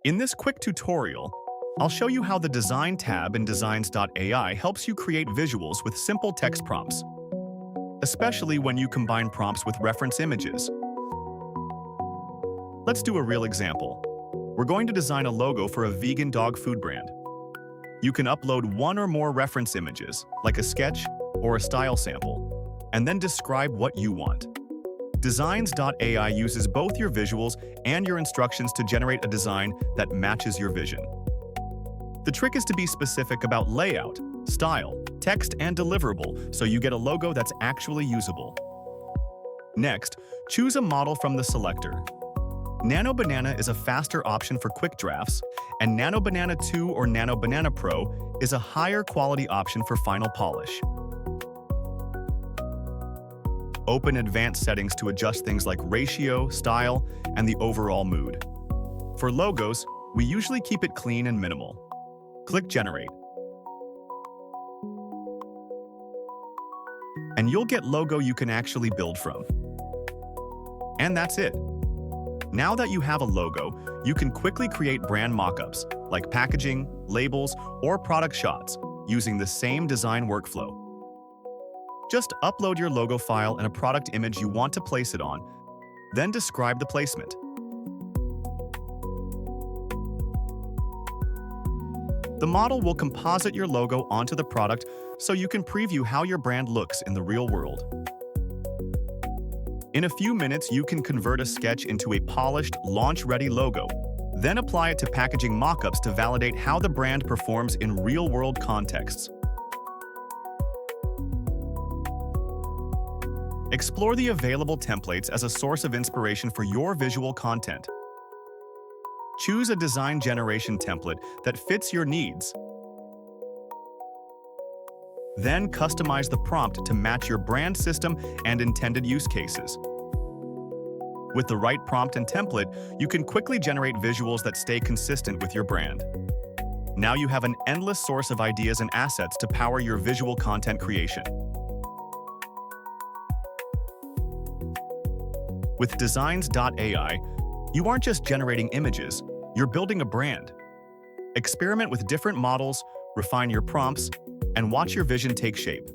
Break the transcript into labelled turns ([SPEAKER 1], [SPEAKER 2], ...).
[SPEAKER 1] In this quick tutorial, I'll show you how the Design tab in Designs.ai helps you create visuals with simple text prompts, especially when you combine prompts with reference images. Let's do a real example. We're going to design a logo for a vegan dog food brand. You can upload one or more reference images, like a sketch or a style sample, and then describe what you want. Designs.ai uses both your visuals and your instructions to generate a design that matches your vision. The trick is to be specific about layout, style, text, and deliverable so you get a logo that's actually usable. Next, choose a model from the selector. Nano Banana is a faster option for quick drafts, and Nano Banana 2 or Nano Banana Pro is a higher quality option for final polish. Open advanced settings to adjust things like ratio, style, and the overall mood. For logos, we usually keep it clean and minimal. Click Generate. And you'll get logo you can actually build from. And that's it. Now that you have a logo, you can quickly create brand mockups, like packaging, labels, or product shots, using the same design workflow. Just upload your logo file and a product image you want to place it on, then describe the placement. The model will composite your logo onto the product so you can preview how your brand looks in the real world. In a few minutes, you can convert a sketch into a polished, launch-ready logo, then apply it to packaging mockups to validate how the brand performs in real-world contexts. Explore the available templates as a source of inspiration for your visual content. Choose a design generation template that fits your needs. Then customize the prompt to match your brand system and intended use cases. With the right prompt and template, you can quickly generate visuals that stay consistent with your brand. Now you have an endless source of ideas and assets to power your visual content creation. With Designs.ai, you aren't just generating images, you're building a brand. Experiment with different models, refine your prompts, and watch your vision take shape.